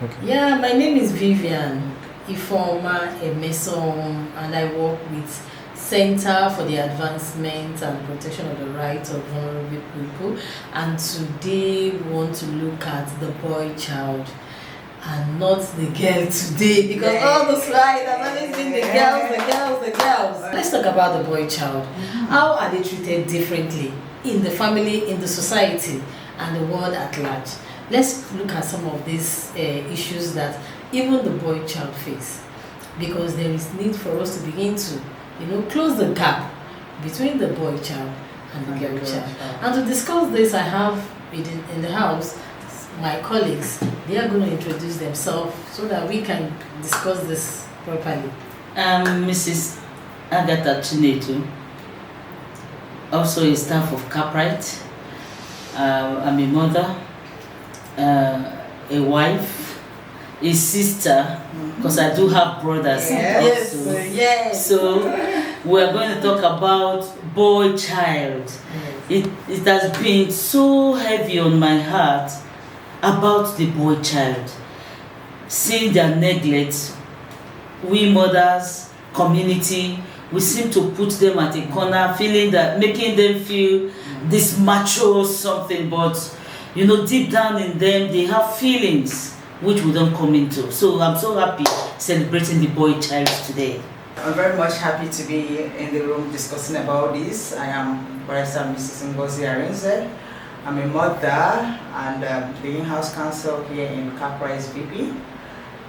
Okay. Yeah, my name is Vivian Ifoma Emeson, and I work with Center for the Advancement and Protection of the Rights of Vulnerable People. And today we want to look at the boy child and not the girl today, because all the slides have always been the girls. Let's talk about the boy child. How are they treated differently in the family, in the society, and the world at large? Let's look at some of these issues that even the boy child face, because there is need for us to begin to, close the gap between the boy child and the girl child. And to discuss this, I have in the house my colleagues. They are going to introduce themselves so that we can discuss this properly. I'm Mrs. Agatha Chinetu, also a staff of Caprights. I'm a mother, a wife, a sister, because I do have brothers. Yes. So we're going to talk about boy child. It has been so heavy on my heart about the boy child. Seeing their neglect, we mothers, community, we seem to put them at a corner, making them feel this macho something, but deep down in them, they have feelings which we don't come into. So I'm so happy celebrating the boy child today. I'm very much happy to be in the room discussing about this. I am Barrister Mrs. Ngozi Arinze. I'm a mother and the in-house counsel here in CAPRIGHTS-VP.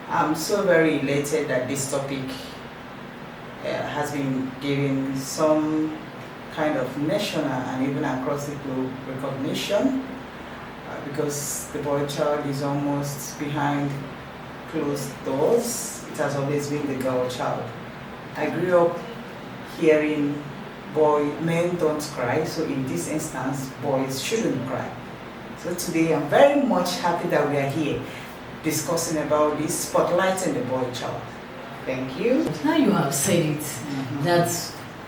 I'm so very elated that this topic has been given some kind of national and even across the globe recognition, because the boy child is almost behind closed doors. It has always been the girl child. I grew up hearing men don't cry, so in this instance, boys shouldn't cry. So today I'm very much happy that we are here discussing about this, spotlighting the boy child. Thank you. Now you have said it, that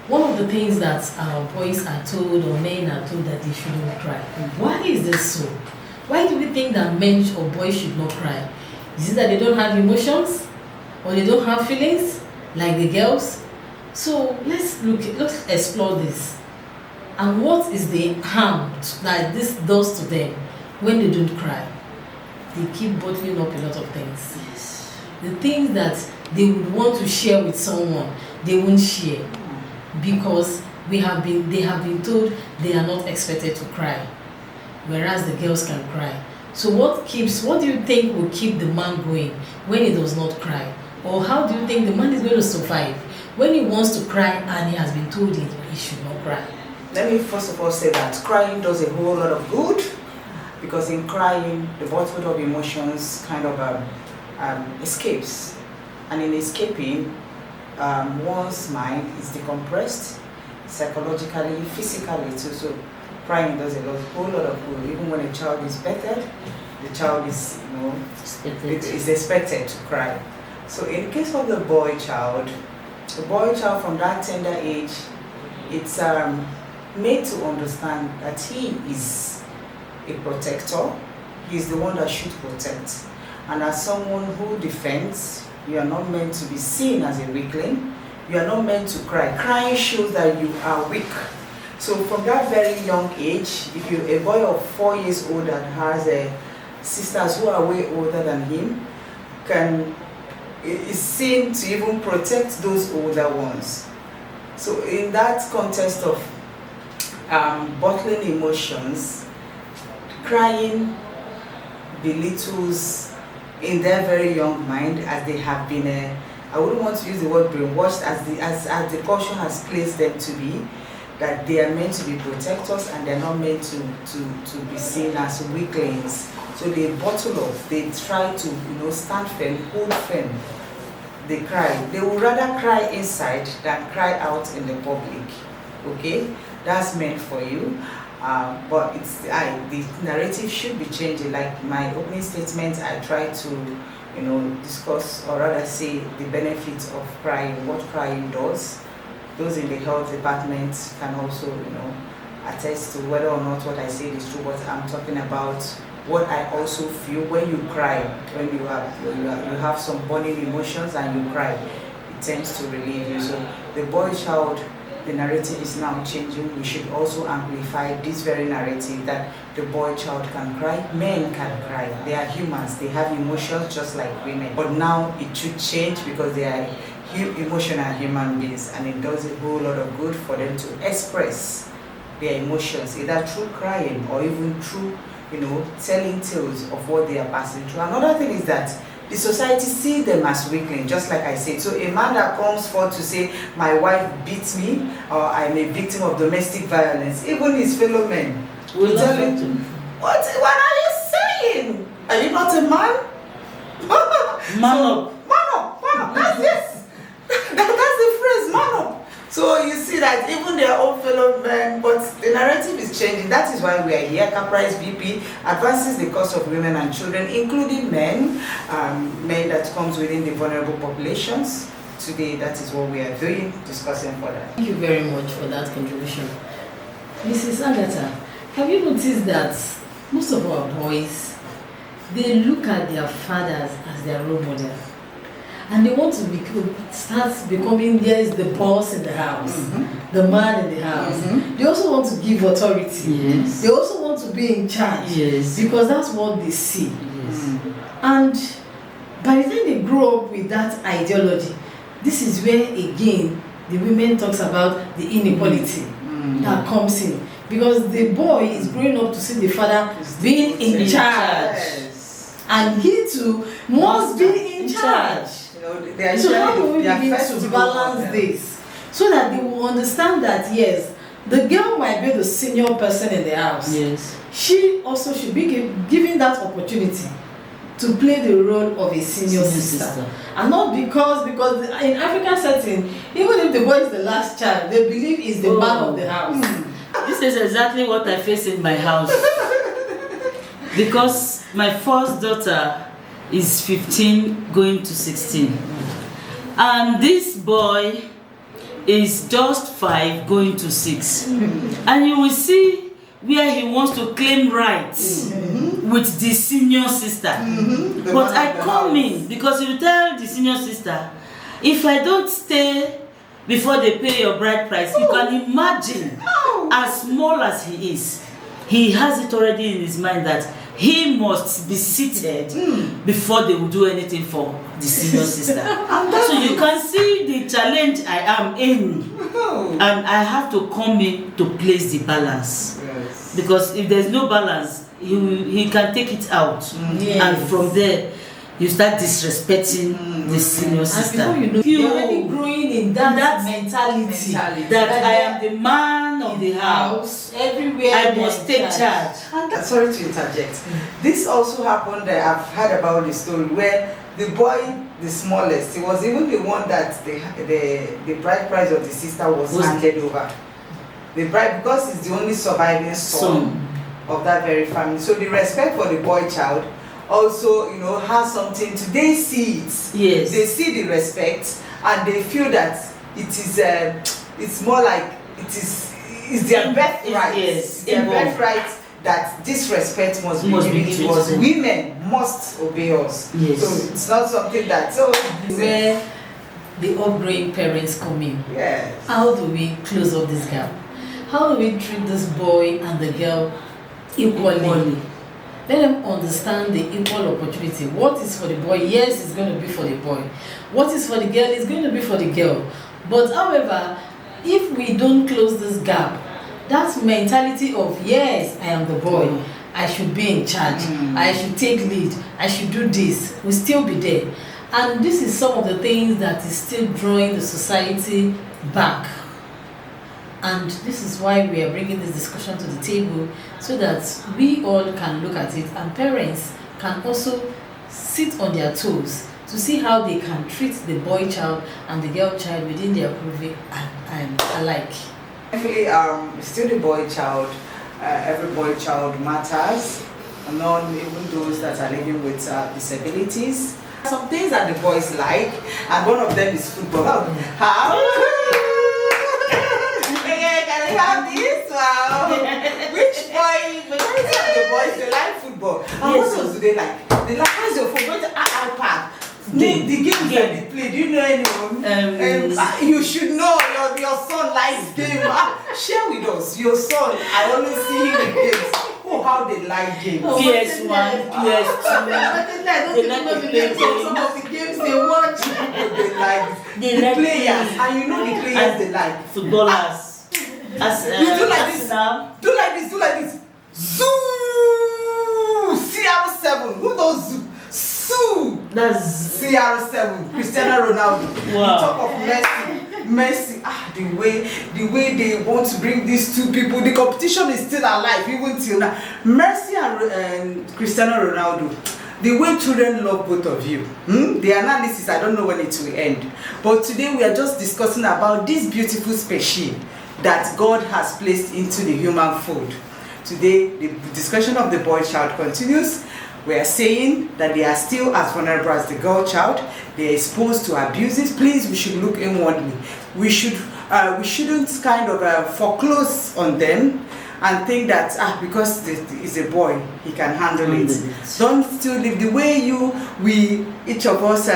one of the things that our boys are told or men are told that they shouldn't cry. Why is this so? Why do we think that men or boys should not cry? Is it that they don't have emotions or they don't have feelings like the girls? So let's explore this. And what is the harm that this does to them when they don't cry? They keep bottling up a lot of things. Yes. The things that they would want to share with someone, they won't share, because they have been told they are not expected to cry, whereas the girls can cry. So what do you think will keep the man going when he does not cry? Or how do you think the man is going to survive when he wants to cry and he has been told he should not cry? Let me first of all say that crying does a whole lot of good, because in crying, the bottle of emotions kind of escapes. And in escaping, one's mind is decompressed, psychologically, physically too. So crying does a whole lot of good. Even when a child is bettered, the child is is expected to cry. So in the case of the boy child from that tender age, it's made to understand that he is a protector. He's the one that should protect. And as someone who defends, you are not meant to be seen as a weakling. You are not meant to cry. Crying shows that you are weak. So from that very young age, if you're a boy of 4 years old that has sisters who are way older than him, is seen to even protect those older ones. So in that context of bottling emotions, crying belittles in their very young mind, as they have been, I wouldn't want to use the word brainwashed, as the culture has placed them to be, that they are meant to be protectors and they're not meant to be seen as weaklings. So they bottle up, they try to stand firm, hold firm. They cry. They would rather cry inside than cry out in the public. Okay, that's meant for you. But the narrative should be changing. Like my opening statement, I try to discuss, or rather say, the benefits of crying, what crying does. Those in the health department can also attest to whether or not what I say is true. But I'm talking about what I also feel when you cry, when you have some burning emotions and you cry, it tends to relieve you. So the boy child, the narrative is now changing. We should also amplify this very narrative that the boy child can cry, men can cry. They are humans, they have emotions just like women. But now it should change because they are emotional human beings, and it does a whole lot of good for them to express their emotions, either through crying or even through, telling tales of what they are passing through. Another thing is that the society sees them as weakling, just like I said. So a man that comes forth to say, my wife beats me, or I'm a victim of domestic violence, even his fellow men will tell him, what are you saying? Are you not a man? Man up. That's this. That's the phrase, man up. So you see that even their own fellow men, but the narrative is changing. That is why we are here. CAPRIGHTS-VP advances the cause of women and children, including men that comes within the vulnerable populations. Today, that is what we are doing, discussing further. Thank you very much for that contribution. Mrs. Agatha, have you noticed that most of our boys, they look at their fathers as their role model? And they want to start becoming, there is the boss in the house, the man in the house. They also want to give authority. Yes. They also want to be in charge. Yes. Because that's what they see. Yes. And by the time they grow up with that ideology, this is where again the women talks about the inequality that comes in. Because the boy is growing up to see the father being in charge. Yes. And he too must be in charge. So how do we begin to balance this so that they will understand that yes, the girl might be the senior person in the house. Yes. She also should be given that opportunity to play the role of a senior sister. And not because in African setting, even if the boy is the last child, they believe he's the man of the house. This is exactly what I face in my house. Because my first daughter is 15 going to 16. And this boy is just 5 going to 6. And you will see where he wants to claim rights with the senior sister. But I come in because you tell the senior sister, if I don't stay before they pay your bride price, you can imagine as small as he is, he has it already in his mind that he must be seated before they will do anything for the senior sister. So you can see the challenge I am in. And I have to come in to place the balance. Yes. Because if there's no balance, he can take it out. Yes. And from there, you start disrespecting the senior sister. And before you know, you're already growing in that mentality that I am the man of the house. Everywhere I must take charge. And sorry to interject. This also happened. I've heard about the story where the boy, the smallest, he was even the one that the bride price of the sister was handed over. The bride, because he's the only surviving son of that very family. So the respect for the boy child also, has something to, they see it. Yes. They see the respect and they feel that it is it's more like it's their birthright. Yes. Their birthright that this respect must be given to us. Women must obey us. Yes. So it's not something that where the upgrowing parents come in. Yes. How do we close up this gap? How do we treat this boy and the girl equally? Let them understand the equal opportunity. What is for the boy, yes, it's going to be for the boy. What is for the girl, is going to be for the girl. But however, if we don't close this gap, that mentality of, yes, I am the boy, I should be in charge, I should take lead, I should do this, will still be there. And this is some of the things that is still drawing the society back. And this is why we are bringing this discussion to the table, so that we all can look at it and parents can also sit on their toes to see how they can treat the boy child and the girl child within their purview and alike. Definitely, still the boy child, every boy child matters, not even those that are living with disabilities. Some things that the boys like, and one of them is football. Can I have this? Wow. Which boy, majority of the boys, they like football. football. And Yes, what else do they like? They like, how's your phone? Where's the iPad? Name the games that they play. Do you know anyone? You should know your son likes games. Share with us. Your son, I always see him in games. Oh, how they like games. PS1, PS2. They like to play some of the games they watch. They like They the like players. games. And you know the players they like. Footballers. You do like this. Do like this. Do like this. Zoo. CR7. Who does zoo? Zoo. That's CR7. Cristiano Ronaldo. Wow. On top of Messi. The way they want to bring these two people, the competition is still alive even till now. Messi and Cristiano Ronaldo. The way children love both of you. The analysis, I don't know when it will end. But today we are just discussing about this beautiful species that God has placed into the human fold. Today, the discussion of the boy child continues. We are saying that they are still as vulnerable as the girl child. They are exposed to abuses. Please, we should look inwardly. We shouldn't kind of foreclose on them and think that because he's a boy, he can handle it. Don't still live the way each of us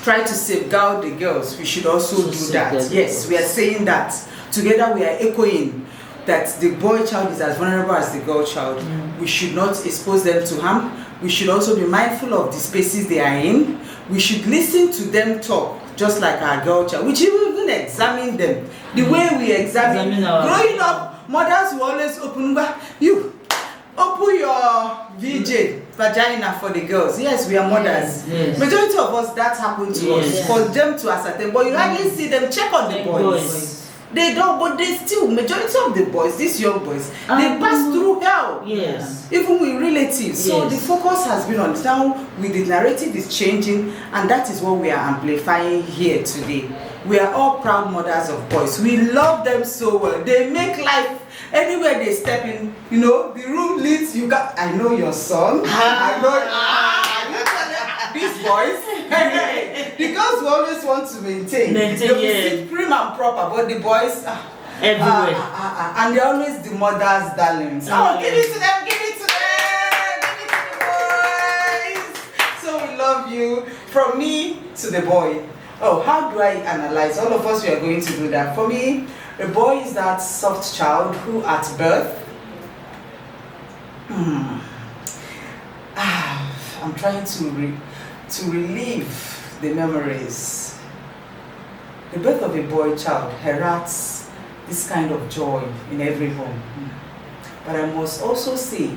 try to safeguard the girls. We should also do that. Yes, we are saying that. Together we are echoing that the boy child is as vulnerable as the girl child. We should not expose them to harm. We should also be mindful of the spaces they are in. We should listen to them talk, just like our girl child. We should even examine them. The way we examine growing up, mothers will always open your vagina for the girls. Yes, we are mothers. Yes. Majority of us, that happened to us. For them to ascertain, but you hardly see them check on the boys. They don't, but they still, majority of the boys, these young boys, they pass through hell. Yes. Even with relatives. So the focus has been on now, with the narrative is changing, and that is what we are amplifying here today. We are all proud mothers of boys. We love them so well. They make life, anywhere they step in, the room leads, I know your son. I know these boys. The girls will always want to maintain. They will sit prim and proper, but the boys everywhere. And they're always the mother's darlings. Give it to them, give it to them, give it to the boys. So we love you. From me to the boy. How do I analyze? All of us, we are going to do that. For me, the boy is that soft child who at birth, I'm trying to relieve the memories. The birth of a boy child heralds this kind of joy in every home. But I must also say,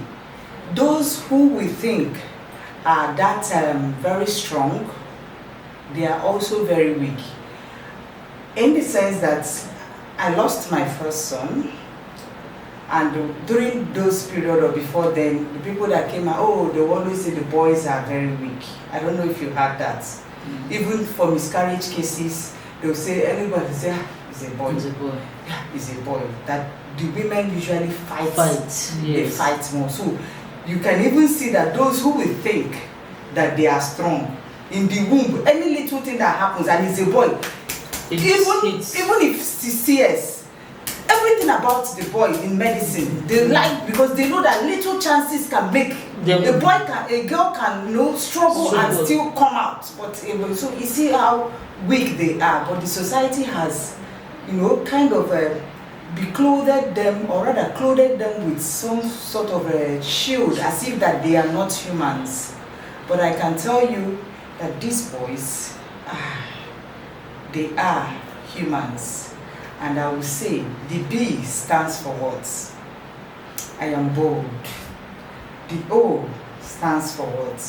those who we think are that very strong, they are also very weak. In the sense that I lost my first son, and during those periods or before then, the people that came out, they always say the boys are very weak. I don't know if you heard that. Even for miscarriage cases, they'll say, anybody say, it's a boy. It's a boy. Yeah, it's a boy. That the women usually fight. They fight more. So you can even see that those who will think that they are strong, in the womb, any little thing that happens, and it's a boy, even if CS, everything about the boy in medicine, they like, because they know that little chances can make a girl can struggle and still come out. But so you see how weak they are. But the society has, kind of beclothed them, or rather clothed them with some sort of a shield, as if that they are not humans. But I can tell you that these boys, they are humans. And I will say, the B stands for what? I am bold. The O stands for what?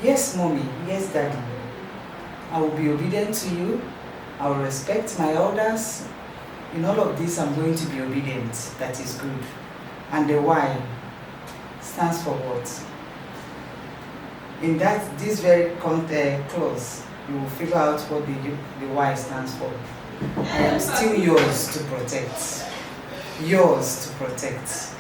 Yes, mommy. Yes, daddy. I will be obedient to you. I will respect my elders. In all of this, I'm going to be obedient. That is good. And the Y stands for what? In this very clause, you will figure out what the Y stands for. I am still yours to protect. Yours to protect.